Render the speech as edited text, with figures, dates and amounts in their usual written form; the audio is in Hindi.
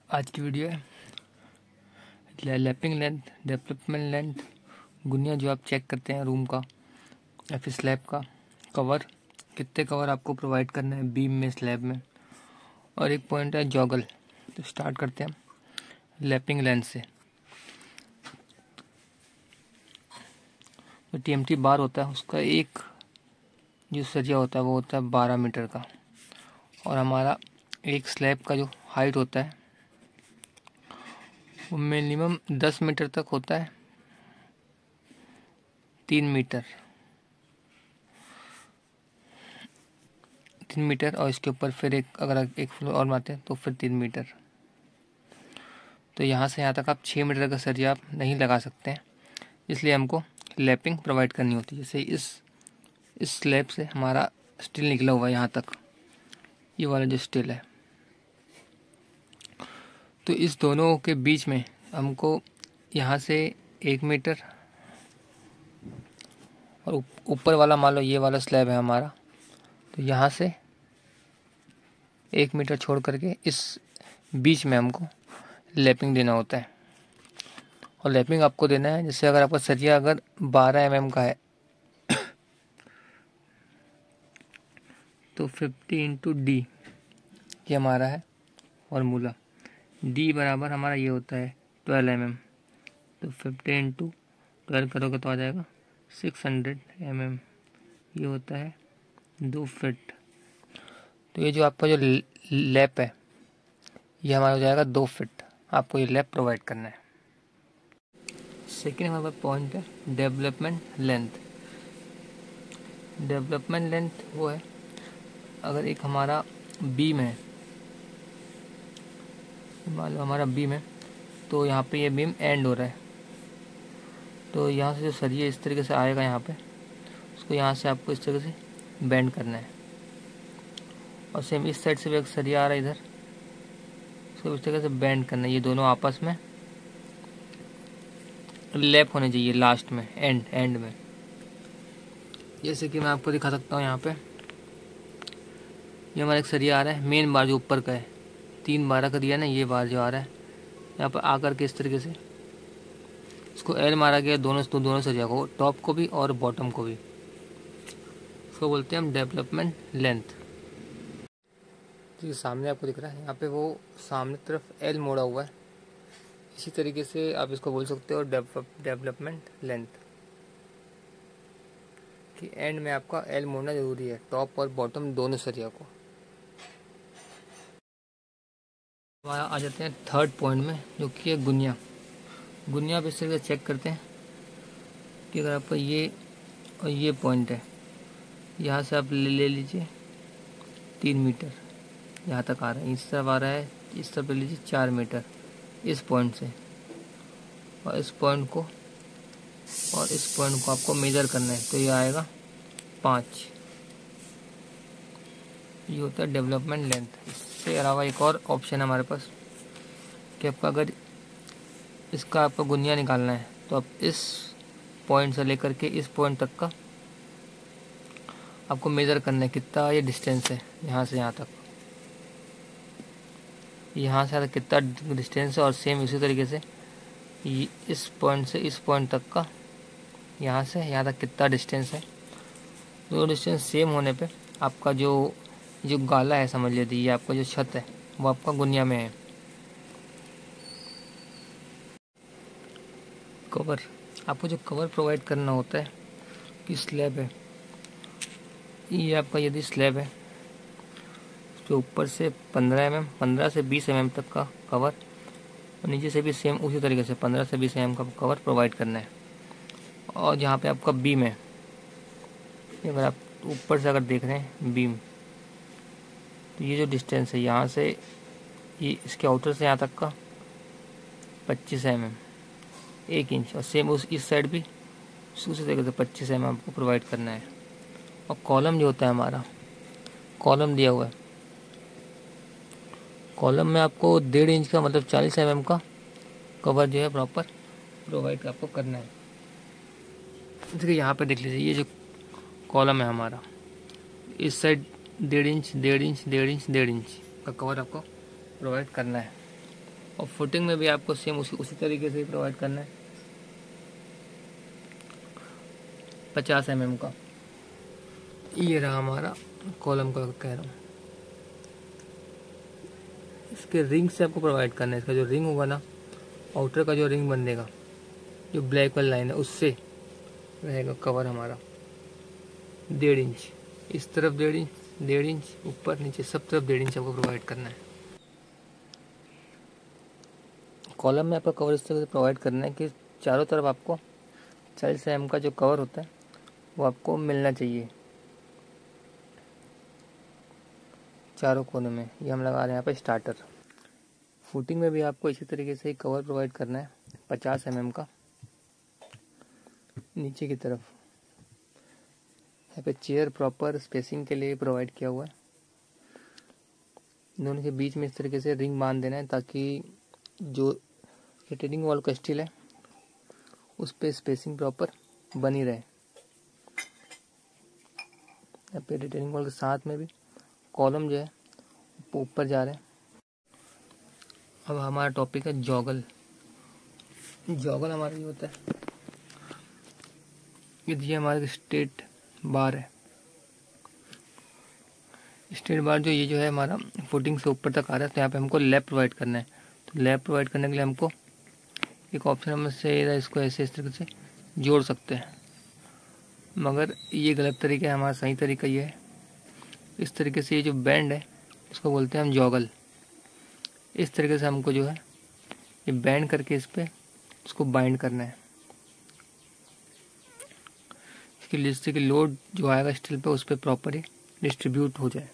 आज की वीडियो है लैपिंग लेंथ, डेवलपमेंट लेंथ, गुनिया जो आप चेक करते हैं रूम का या फिर स्लैब का कवर, कितने कवर आपको प्रोवाइड करना है बीम में, स्लैब में, और एक पॉइंट है जॉगल। तो स्टार्ट करते हैं लैपिंग लेंथ से। तो टीएमटी बार होता है, उसका एक जो सरिया होता है वो होता है 12 मीटर का, और हमारा एक स्लैब का जो हाइट होता है वो मिनिमम 10 मीटर तक होता है, 3 मीटर, और इसके ऊपर फिर अगर एक फ्लोर और मारते हैं तो फिर 3 मीटर। तो यहाँ से यहाँ तक आप 6 मीटर का सरिया आप नहीं लगा सकते हैं, इसलिए हमको लैपिंग प्रोवाइड करनी होती है। जैसे इस स्लैब से हमारा स्टील निकला हुआ है यहाँ तक, ये वाला जो स्टील है, तो इस दोनों के बीच में हमको यहाँ से 1 मीटर, और ऊपर वाला मान लो ये वाला स्लैब है हमारा, तो यहाँ से 1 मीटर छोड़ करके इस बीच में हमको लैपिंग देना होता है। और लैपिंग आपको देना है, जैसे अगर आपका सरिया अगर 12 mm का है तो 50 × D ये हमारा है फॉर्मूला। D बराबर हमारा ये होता है 12 mm, तो 50 × 12 करोगे तो आ जाएगा 600 mm, ये होता है 2 फीट। तो ये जो आपका जो लैप है ये हमारा हो जाएगा 2 फीट, आपको ये लैप प्रोवाइड करना है। सेकेंड हमारे पास पॉइंट है डेवलपमेंट लेंथ। डेवलपमेंट लेंथ वो है, अगर एक हमारा बीम है, मान लो हमारा बीम है, तो यहाँ पे ये बीम एंड हो रहा है, तो यहाँ से जो सरिया इस तरीके से आएगा यहाँ पे, उसको यहाँ से आपको इस तरीके से बेंड करना है। और सेम इस साइड से भी एक सरिया आ रहा है इधर, उसको इस तरीके से बेंड करना है। ये दोनों आपस में लैप होने चाहिए लास्ट में, एंड में। जैसे कि मैं आपको दिखा सकता हूँ, यहाँ पे ये हमारा एक सरिया आ रहा है, मेन बार जो ऊपर का है, 3/12 का दिया ना, ये बार जो आ रहा है यहाँ पर आकर के इस तरीके से इसको एल मारा गया, दोनों सरिया को, टॉप को भी और बॉटम को भी। इसको बोलते हैं हम डेवलपमेंट लेंथ। जी सामने आपको दिख रहा है, यहाँ पे वो सामने तरफ एल मोड़ा हुआ है, इसी तरीके से आप इसको बोल सकते हो डेवलपमेंट लेंथ, कि एंड में आपका एल मोड़ना जरूरी है, टॉप और बॉटम दोनों सरिया को। हमारा आ जाते हैं थर्ड पॉइंट में, जो कि है गुनिया। गुनिया आप इस तरीके से चेक करते हैं कि अगर आपका ये और ये पॉइंट है, यहाँ से आप ले लीजिए 3 मीटर, यहाँ तक आ रहा है, इस तरफ आ रहा है, इस तरफ ले लीजिए 4 मीटर इस पॉइंट से, और इस पॉइंट को आपको मेजर करना है, तो ये आएगा 5। ये होता है डेवलपमेंट लेंथ। इसके अलावा एक और ऑप्शन है हमारे पास कि आपका अगर इसका आपको गुनिया निकालना है, तो आप इस पॉइंट से लेकर के इस पॉइंट तक का आपको मेज़र करना है, कितना ये डिस्टेंस है यहाँ से यहाँ तक, यहाँ से कितना डिस्टेंस है। और सेम इसी तरीके से इस पॉइंट से इस पॉइंट तक का, यहाँ से यहाँ तक कितना डिस्टेंस है। दो डिस्टेंस सेम होने पे आपका जो गाला है, समझ लीजिए ये आपका जो छत है वो आपका गुनिया में है। कवर, आपको जो कवर प्रोवाइड करना होता है कि स्लैब है, ये आपका यदि स्लैब है तो ऊपर से 15 से 20 mm तक का कवर, और नीचे से भी सेम उसी तरीके से 15 से 20 mm का कवर प्रोवाइड करना है। और जहाँ पे आपका बीम है, अगर आप ऊपर से अगर देख रहे हैं बीम, तो ये जो डिस्टेंस है यहाँ से ये इसके आउटर से यहाँ तक का 25 mm, 1 इंच, और सेम इस साइड भी उसी तरीके से 25 mm आपको प्रोवाइड करना है। और कॉलम जो होता है हमारा, कॉलम दिया हुआ है, कॉलम में आपको 1.5 इंच का मतलब 40 mm का कवर जो है प्रॉपर प्रोवाइड आपको करना है। देखिए यहाँ पे देख लीजिए, ये जो कॉलम है हमारा, इस साइड 1.5 इंच का कवर आपको प्रोवाइड करना है। और फुटिंग में भी आपको सेम उसी तरीके से ही प्रोवाइड करना है। 50 mm का ये रहा हमारा कॉलम का कह रहा हूँ। इसके रिंग से आपको प्रोवाइड करना है। इसका जो रिंग होगा ना, आउटर का जो रिंग बनेगा, जो ब्लैक वाली लाइन है, उससे रहेगा कवर हमारा 1.5 इंच। इस तरफ 1.5 इंच, ऊपर नीचे सब तरफ 1.5 इंच आपको प्रोवाइड करना है। कॉलम में आपका कवर इस तरह से प्रोवाइड करना है कि चारों तरफ आपको 40 mm का जो कवर होता है वो आपको मिलना चाहिए चारों कोने में। ये हम लगा रहे हैं यहाँ पे स्टार्टर। फुटिंग में भी आपको इसी तरीके से कवर प्रोवाइड करना है 50 mm का। नीचे की तरफ यहाँ पे चेयर प्रॉपर स्पेसिंग के लिए प्रोवाइड किया हुआ है। दोनों के बीच में इस तरीके से रिंग बांध देना है ताकि जो रिटेनिंग वॉल का स्टील है उस पे स्पेसिंग प्रॉपर बनी रहे। यहाँ पे रिटेनिंग वॉल के साथ में भी कॉलम जो है ऊपर जा रहे हैं। अब हमारा टॉपिक है जॉगल। जॉगल हमारा ये होता है, ये हमारे स्ट्रेट बार है। स्ट्रेट बार जो ये जो है हमारा फुटिंग से ऊपर तक आ रहा है, तो यहाँ पे हमको लैप प्रोवाइड करना है। तो लैप प्रोवाइड करने के लिए हमको एक ऑप्शन हम से इसको ऐसे इस तरीके से जोड़ सकते हैं, मगर ये गलत तरीका है। हमारा सही तरीका ये है, इस तरीके से ये जो बैंड है इसको बोलते हैं हम जॉगल। इस तरीके से हमको जो है ये बैंड करके इस पे इसको बाइंड करना है। इसके लिए जिससे कि लोड जो आएगा स्टील पे उस पर प्रॉपर ही डिस्ट्रीब्यूट हो जाए।